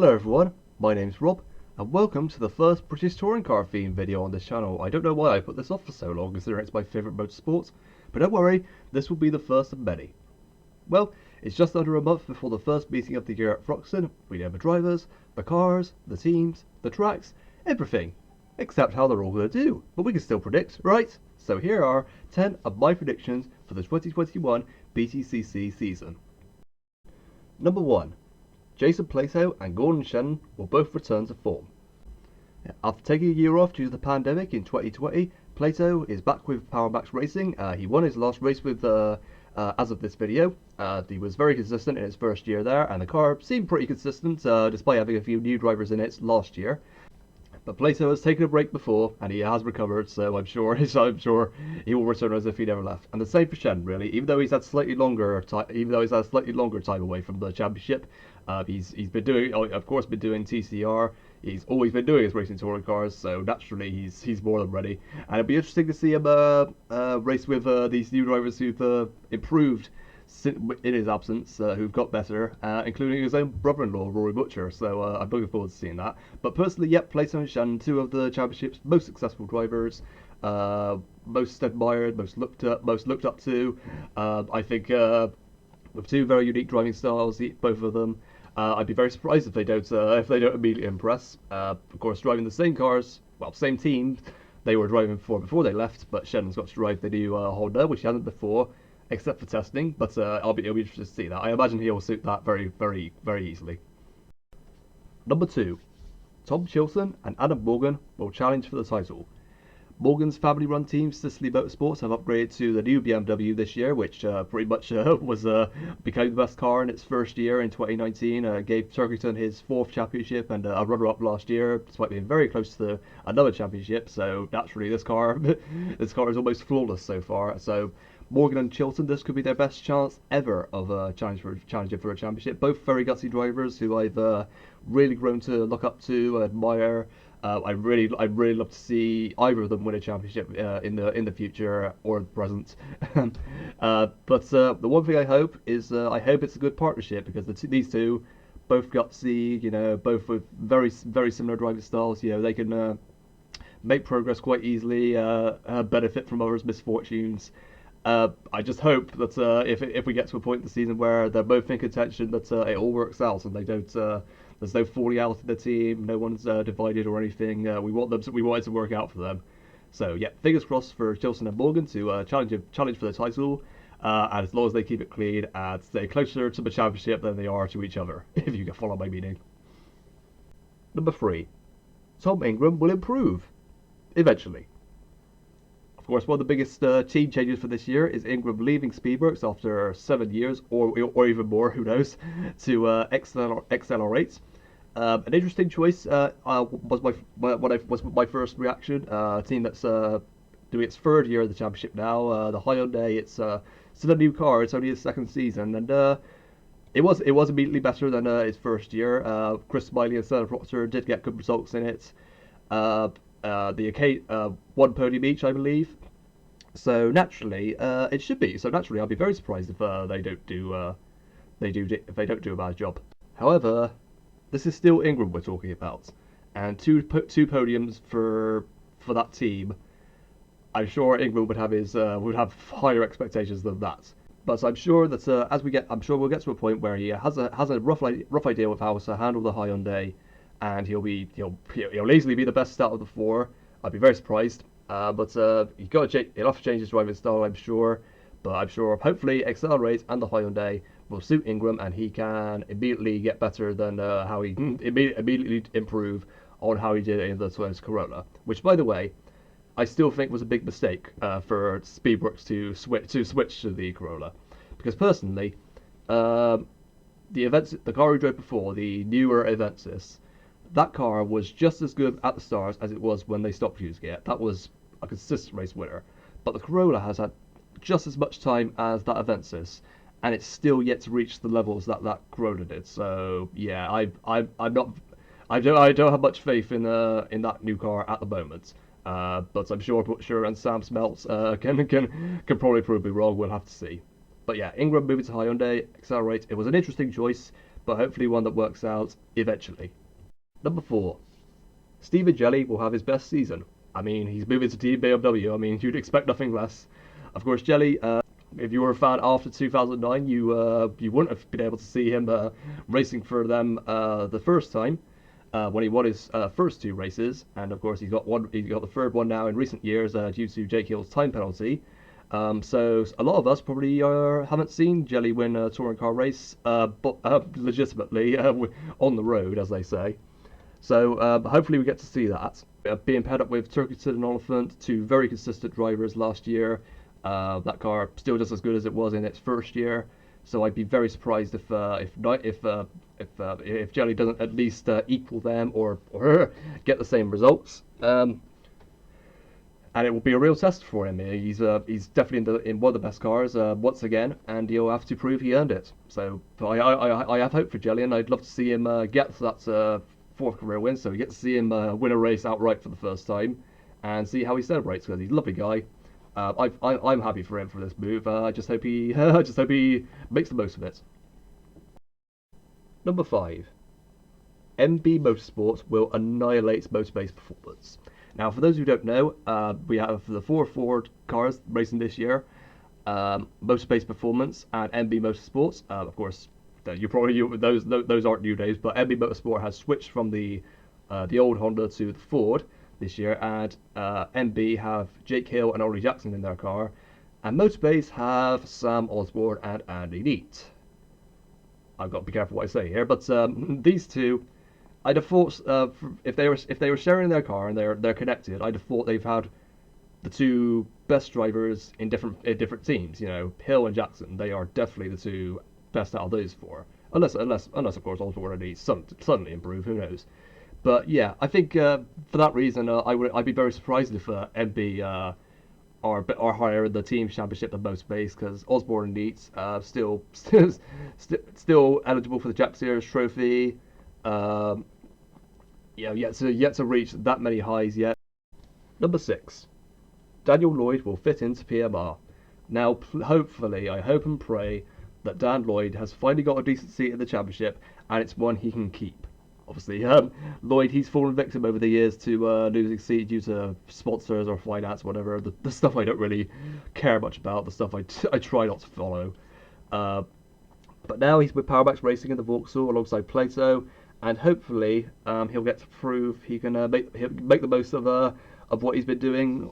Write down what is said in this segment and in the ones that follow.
Hello everyone, my name's Rob, and welcome to the first British touring car themed video on this channel. I don't know why I put this off for so long, considering it's my favourite motorsport, but don't worry, this will be the first of many. Well, it's just under a month before the first meeting of the year at Thruxton. We know the drivers, the cars, the teams, the tracks, everything, except how they're all going to do, but we can still predict, right? So here are 10 of my predictions for the 2021 BTCC season. Number 1. Jason Plato and Gordon Shannon will both return to form. After taking a year off due to the pandemic in 2020, Plato is back with Power Max Racing. He won his last race with, as of this video. He was very consistent in his first year there, and the car seemed pretty consistent despite having a few new drivers in it last year. But Plato has taken a break before, and he has recovered, so I'm sure he will return as if he never left. And the same for Shen, really. Even though he's had slightly longer time away from the championship, he's been doing, of course, been doing TCR. He's always been doing his racing touring cars, so naturally he's more than ready. And it'll be interesting to see him race with these new drivers who've improved in his absence, who've got better, including his own brother-in-law, Rory Butcher, so I'm looking forward to seeing that. But personally, yep, Plato and Shannon, two of the championship's most successful drivers, most admired, most looked up to. I think with two very unique driving styles, both of them. I'd be very surprised if they don't immediately impress. Of course, driving the same cars, well, same team they were driving before they left, but Shannon's got to drive the new Honda, which he hasn't before, except for testing, but it'll be interesting to see that. I imagine he'll suit that very, very, very easily. Number 2. Tom Chilton and Adam Morgan will challenge for the title. Morgan's family-run team, Sicily Motorsports, have upgraded to the new BMW this year, which pretty much became the best car in its first year in 2019. Gave Turkington his 4th championship and a runner-up last year, despite being very close to another championship. So naturally, this car is almost flawless so far. So Morgan and Chilton, this could be their best chance ever of challenging for a championship. Both very gutsy drivers who I've really grown to look up to, admire. I'd really love to see either of them win a championship in the future or the present. But the one thing I hope is I hope it's a good partnership, because these two, both gutsy, both with very similar driving styles. They can make progress quite easily, benefit from others' misfortunes. I just hope that if we get to a point in the season where they're both in contention, that it all works out and they don't. There's no falling out in the team. No one's divided or anything. We want it to work out for them. So yeah, fingers crossed for Chilton and Morgan to challenge for the title. And as long as they keep it clean and stay closer to the championship than they are to each other, if you can follow my meaning. Number 3. Tom Ingram will improve eventually. Of course, one of the biggest team changes for this year is Ingram leaving Speedworks after 7 years, or even more, who knows, to Accelerate. An interesting choice was my first reaction. A team that's doing its 3rd year of the championship now. The Hyundai, it's still a new car. It's only its 2nd season, and it was immediately better than its first year. Chris Smiley and Sarah Proctor did get good results in it. The one podium each, I believe. So naturally, it should be. So naturally, I'll be very surprised if they don't do a bad job. However, this is still Ingram we're talking about, and two podiums for that team. I'm sure Ingram would have higher expectations than that. But I'm sure that I'm sure we'll get to a point where he has a rough idea of how to handle the Hyundai, and he'll easily be the best out of the 4. I'd be very surprised. But he'll have to change his driving style, I'm sure. But I'm sure, hopefully, Accelerate and the Hyundai will suit Ingram, and he can immediately get better than how he immediately improve on how he did in the Toyota Corolla. Which, by the way, I still think was a big mistake for Speedworks to switch to the Corolla, because personally, the car he drove before, the newer Avensis, that car was just as good at the start as it was when they stopped using it. That was a consistent race winner. But the Corolla has had just as much time as that Avensis, and it's still yet to reach the levels that Corolla did. So yeah, I don't have much faith in that new car at the moment. But I'm sure Butcher and Sam Smeltz can probably prove me wrong. We'll have to see. But yeah, Ingram moving to Hyundai, Accelerate. It was an interesting choice, but hopefully one that works out eventually. Number 4. Stephen Jelly will have his best season. I mean, he's moving to Team BMW. I mean, you'd expect nothing less. Of course, Jelly, if you were a fan after 2009, you wouldn't have been able to see him racing for them the first time when he won his first 2 races, and of course he's got the third one now in recent years due to Jake Hill's time penalty. So a lot of us probably haven't seen Jelly win a touring car race, but legitimately on the road, as they say. So hopefully we get to see that. Being paired up with Turkington and Oliphant, 2 very consistent drivers last year. That car still just as good as it was in its first year. So I'd be very surprised if Jelly doesn't at least equal them or get the same results. And it will be a real test for him. He's definitely in one of the best cars once again, and he'll have to prove he earned it. So I have hope for Jelly, and I'd love to see him get that 4th career win. So we get to see him win a race outright for the first time, and see how he celebrates, because he's a lovely guy. I'm happy for him for this move. I just hope he makes the most of it. Number 5. MB Motorsport will annihilate Motorbase Performance. Now, for those who don't know, we have the 4 Ford cars racing this year, Motorbase Performance and MB Motorsports. Of course, those aren't new names, but MB Motorsport has switched from the old Honda to the Ford this year, and MB have Jake Hill and Ollie Jackson in their car, and Motorbase have Sam Osborne and Andy Neat. I've got to be careful what I say here, but these two, I'd have thought if they were sharing their car and they're connected, I'd have thought they've had the 2 best drivers in different teams. You know, Hill and Jackson, they are definitely the 2 best out of those 4. Unless of course Osborne and Neat suddenly improve, who knows? But yeah, I think for that reason, I'd be very surprised if MB are higher in the team championship than Motorbase, because Osborne and Neat still eligible for the Jack Sears Trophy. Yet to reach that many highs yet. Number 6. Daniel Lloyd will fit into PMR. Now, hopefully, I hope and pray that Dan Lloyd has finally got a decent seat in the championship, and it's one he can keep. Obviously, Lloyd, he's fallen victim over the years to losing seat due to sponsors or finance, whatever. The stuff I don't really care much about, the stuff I try not to follow. But now he's with Powermax Racing in the Vauxhall alongside Plato, and hopefully he'll get to prove he can make the most of what he's been doing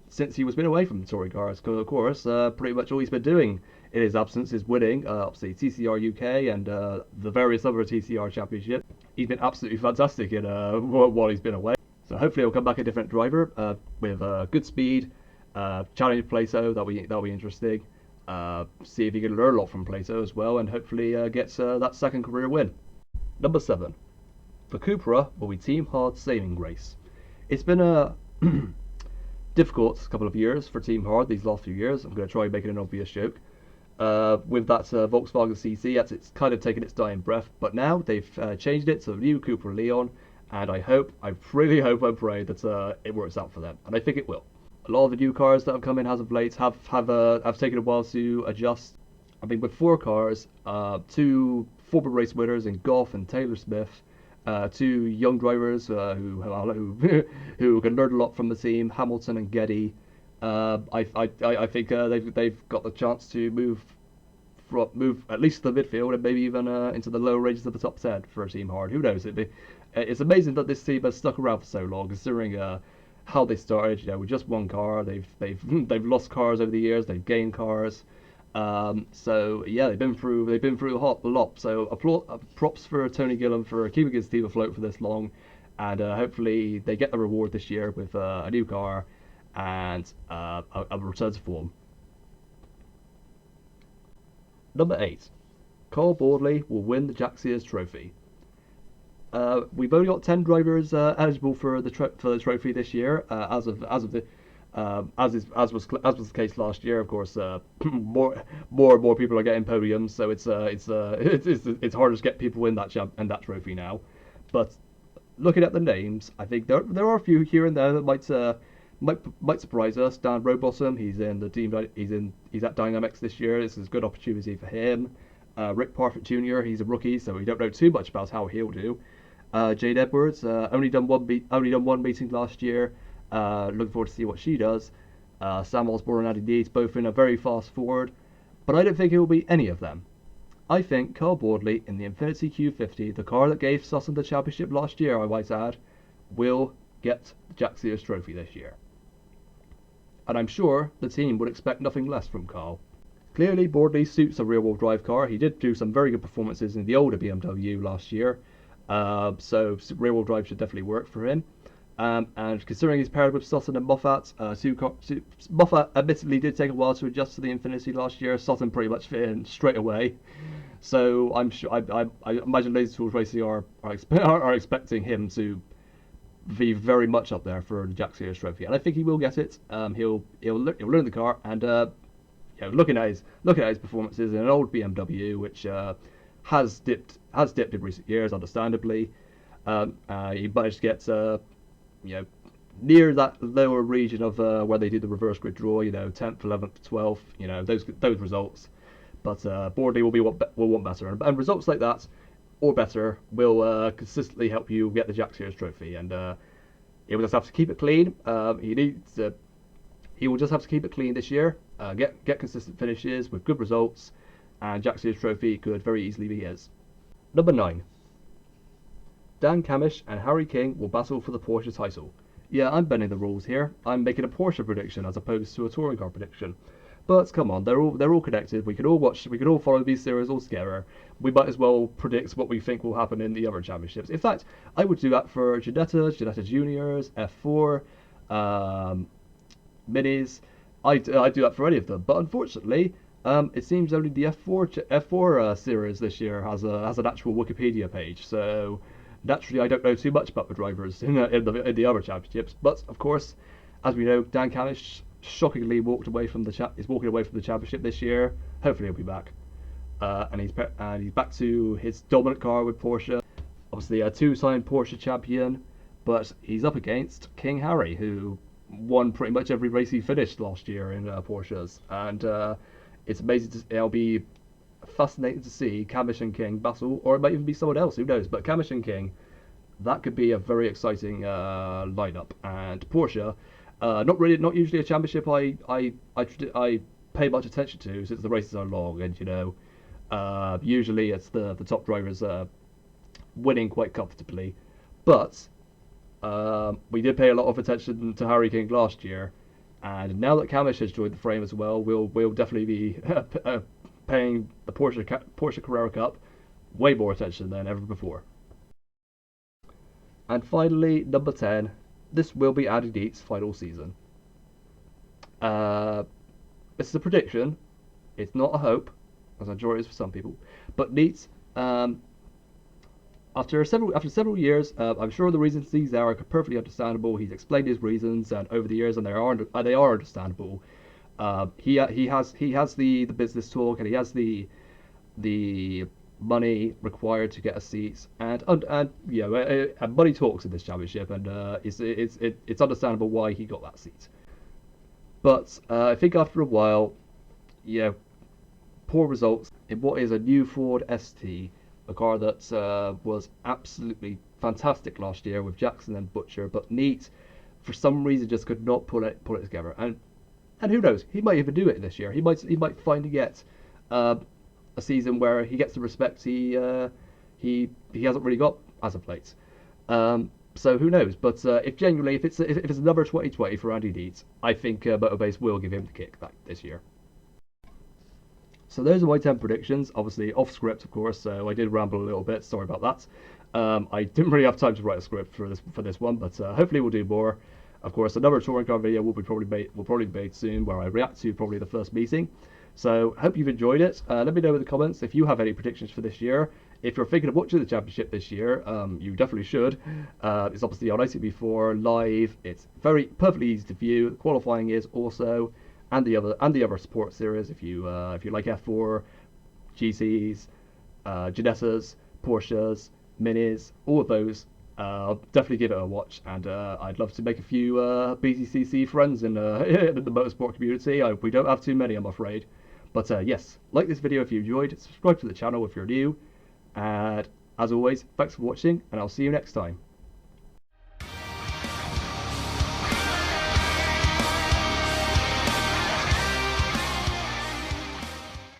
since he was been away from the touring cars. Because of course, pretty much all he's been doing in his absence is winning, obviously TCR UK and the various other TCR championships. He's been absolutely fantastic in while he's been away. So hopefully he'll come back a different driver with good speed, challenge Plato. That'll be interesting. See if he can learn a lot from Plato as well, and hopefully gets that 2nd career win. Number 7. The Cupra will be Team Hard saving grace. It's been a difficult couple of years for Team Hard these last few years. I'm going to try making an obvious joke. With that Volkswagen CC, it's kind of taken its dying breath, but now they've changed it to the new Cupra Leon, and I really hope and pray that it works out for them, and I think it will. A lot of the new cars that have come in as of late have taken a while to adjust. I mean, with 4 cars, 2 former race winners in Goff and Taylor Smith, 2 young drivers who can learn a lot from the team, Hamilton and Geddy. I think they've got the chance to move at least to the midfield and maybe even into the lower ranges of the top 10 for a Team Hard. Who knows? It's amazing that this team has stuck around for so long, considering how they started. You know, with just 1 car, they've lost cars over the years, they've gained cars. So yeah, they've been through a lot. So props for Tony Gillam for keeping his team afloat for this long, and hopefully they get the reward this year with a new car and a return to form. Number 8. Carl Boardley will win the Jack Sears Trophy. We've only got 10 drivers eligible for the trophy this year, as was the case last year. Of course, more and more people are getting podiums, so it's harder to get people in that trophy now. But looking at the names, I think there are a few here and there that might surprise us. Dan Rowbottom, he's in the team. He's at Dynamics this year. This is a good opportunity for him. Rick Parfitt Jr. He's a rookie, so we don't know too much about how he'll do. Jade Edwards only done one meeting last year. Looking forward to see what she does. Sam Osborne and Addie Deeds both in a very fast forward, but I don't think it will be any of them. I think Carl Boardley in the Infiniti Q50, the car that gave Sutton the championship last year, I might add, will get the Jack Sears Trophy this year. And I'm sure the team would expect nothing less from Carl. Clearly, Boardley suits a rear-wheel drive car. He did do some very good performances in the older BMW last year, so rear-wheel drive should definitely work for him. And considering he's paired with Sutton and Moffat, Moffat admittedly did take a while to adjust to the Infiniti last year. Sutton pretty much fit in straight away. So I'm sure I imagine Laser Tools Racing are expecting him to be very much up there for the Jack Sears Trophy, and I think he will get it. He'll learn the car, and looking at his performances in an old BMW, which has dipped in recent years, understandably. He managed to get near that lower region of where they do the reverse grid draw, 10th, 11th, 12th, those results. But Boardley will want better, and results like that or better will consistently help you get the Jack Sears Trophy. And he will just have to keep it clean. He will just have to keep it clean this year. Get consistent finishes with good results, and Jack Sears Trophy could very easily be his. Number 9. Dan Camish and Harry King will battle for the Porsche title. Yeah, I'm bending the rules here. I'm making a Porsche prediction as opposed to a touring car prediction. But come on, they're all connected. We could all follow these series all together. We might as well predict what we think will happen in the other championships. In fact, I would do that for Ginetta Juniors, F4, Minis. I do that for any of them. But unfortunately, it seems only the F4 series this year has an actual Wikipedia page. So naturally, I don't know too much about the drivers in the other championships. But of course, as we know, Dan Camish shockingly is walking away from the championship this year. Hopefully he'll be back, and he's back to his dominant car with Porsche. Obviously a two-time Porsche champion, but he's up against King Harry, who won pretty much every race he finished last year in Porsches, and it's amazing. It'll be fascinating to see Camish and King battle, or it might even be someone else, who knows. But Camish and King, that could be a very exciting lineup. And Porsche, not usually a championship I pay much attention to, since the races are long, and usually it's the top drivers winning quite comfortably. But we did pay a lot of attention to Harry King last year, and now that Camish has joined the frame as well, we'll definitely be paying the Porsche Carrera Cup way more attention than ever before. And finally, number 10. This will be Andy Dietz' final season. This is a prediction. It's not a hope, as I'm sure it is for some people. But Dietz, after several years, I'm sure the reasons these are perfectly understandable. He's explained his reasons, and over the years, and they are understandable. He has the business talk, and he has the money required to get a seat, and money talks in this championship, and it's understandable why he got that seat. But I think after a while, poor results in what is a new Ford ST, a car that was absolutely fantastic last year with Jackson and Butcher, but Neat for some reason just could not pull it together. And who knows, he might even do it this year. He might finally get a season where he gets the respect he hasn't really got as of late. So who knows? But if it's another 2020 for Andy Dietz, I think Motorbase will give him the kick back this year. So those are my 10 predictions, obviously off script, of course. So I did ramble a little bit. Sorry about that. I didn't really have time to write a script for this one, but hopefully we'll do more. Of course, another touring car video will probably be made soon, where I react to probably the first meeting. So hope you've enjoyed it. Let me know in the comments if you have any predictions for this year. If you're thinking of watching the championship this year, you definitely should. It's obviously on ITV4 live. It's perfectly easy to view. The qualifying is also, and the other support series. If you like F4, GCs, Ginettas, Porsches, Minis, all of those, definitely give it a watch. And I'd love to make a few BTCC friends in the motorsport community. We don't have too many, I'm afraid. But yes, like this video if you enjoyed, subscribe to the channel if you're new, and as always, thanks for watching, and I'll see you next time.